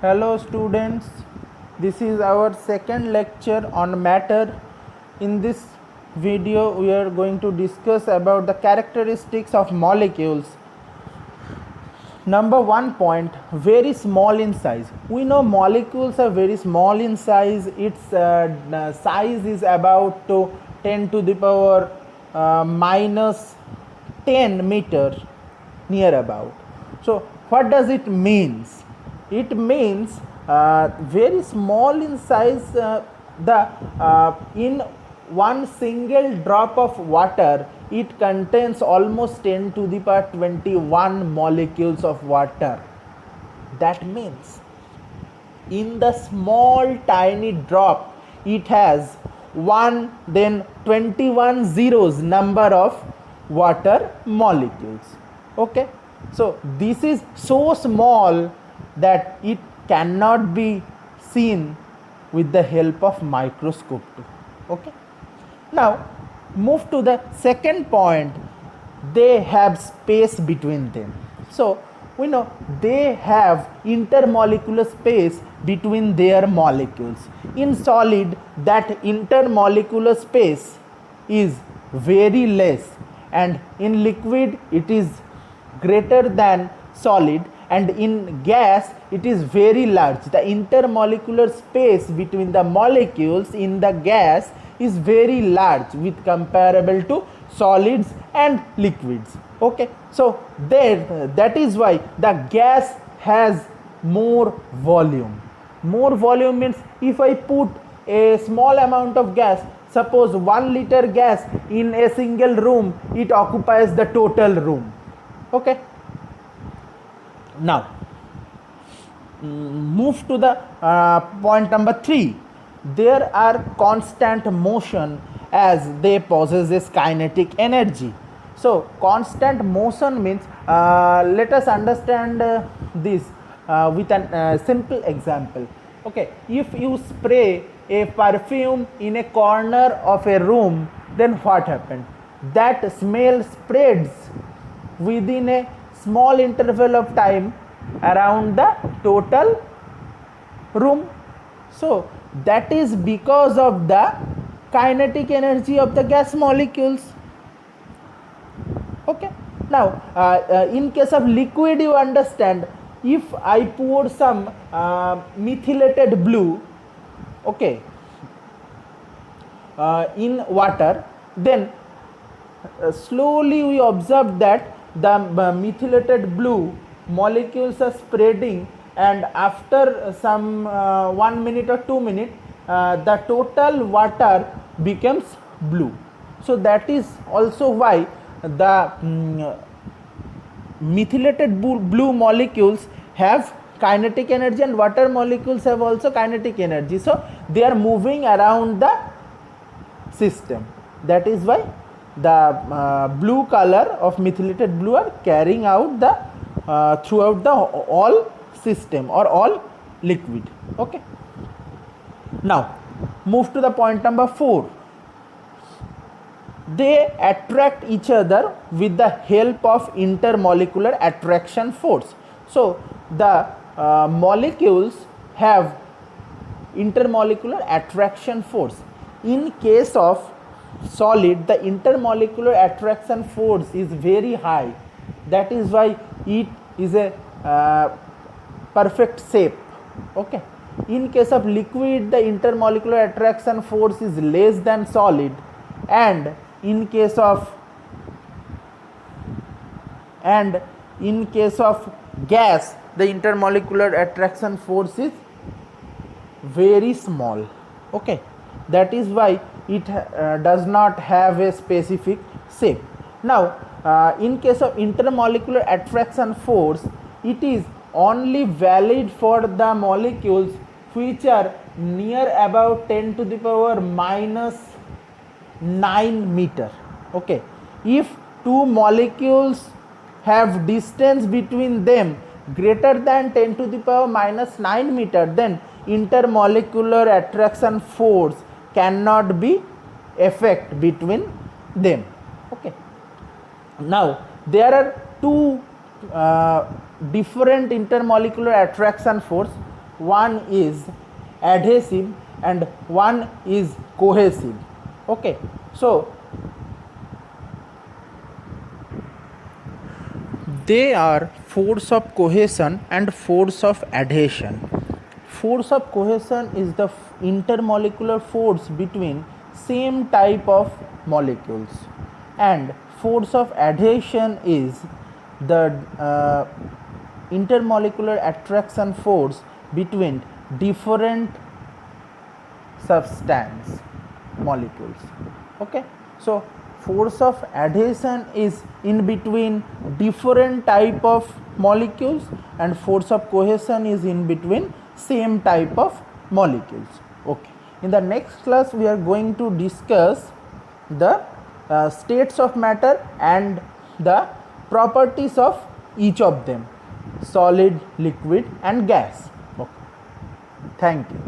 Hello students, this is our second lecture on matter. In this video we are going to discuss about the characteristics of molecules. Number 1 point, very small in size. We know molecules are very small in size. Its size is about 10 to the power minus 10 meter near about. So what does it means? It means very small in size. In one single drop of water, it contains almost 10 to the power 21 molecules of water. That means in the small tiny drop it has 1 then 21 zeros number of water molecules. Okay, so this is so small that it cannot be seen with the help of microscope too. Okay, now move to the second point, they have space between them. So we know they have intermolecular space between their molecules. In solid, that intermolecular space is very less, and in liquid it is greater than solid, and in gas it is very large. The intermolecular space between the molecules in the gas is very large with comparable to solids and liquids. Okay, so there, that is why the gas has more volume. More volume means if I put a small amount of gas, suppose 1 liter gas in a single room, it occupies the total room. Okay, now move to the point number 3. There are constant motion as they possess kinetic energy. So constant motion means let us understand this with a simple example. Okay, if you spray a perfume in a corner of a room, then what happened? That smell spreads within a small interval of time around the total room. So that is because of the kinetic energy of the gas molecules. Okay, now in case of liquid, you understand, if I pour some methylated blue, okay, in water, then slowly we observe that the methylated blue molecules are spreading, and after some 1 minute or 2 minutes the total water becomes blue. So that is also why the methylated blue molecules have kinetic energy, and water molecules have also kinetic energy. So they are moving around the system. That is why the blue color of methylated blue are carrying out the throughout the all system or all liquid. Okay, now move to the point number 4. They attract each other with the help of intermolecular attraction force. So the molecules have intermolecular attraction force. In case of solid, the intermolecular attraction force is very high. That is why it is a perfect shape. Okay, in case of liquid, the intermolecular attraction force is less than solid, and in case of gas, the intermolecular attraction force is very small. Okay, that is why it does not have a specific shape. Now in case of intermolecular attraction force, it is only valid for the molecules which are near about 10 to the power minus 9 meter. Okay, if two molecules have distance between them greater than 10 to the power minus 9 meter, then intermolecular attraction force cannot be effect between them. Okay, now there are two different intermolecular attraction force. one is adhesive and one is cohesive. Okay, so they are force of cohesion and force of adhesion. Force of cohesion is the intermolecular force between same type of molecules, and force of adhesion is the intermolecular attraction force between different substance molecules. Okay, so force of adhesion is in between different type of molecules, and force of cohesion is in between same type of molecules. Okay, in the next class we are going to discuss the states of matter and the properties of each of them: solid, liquid and gas. Okay, thank you.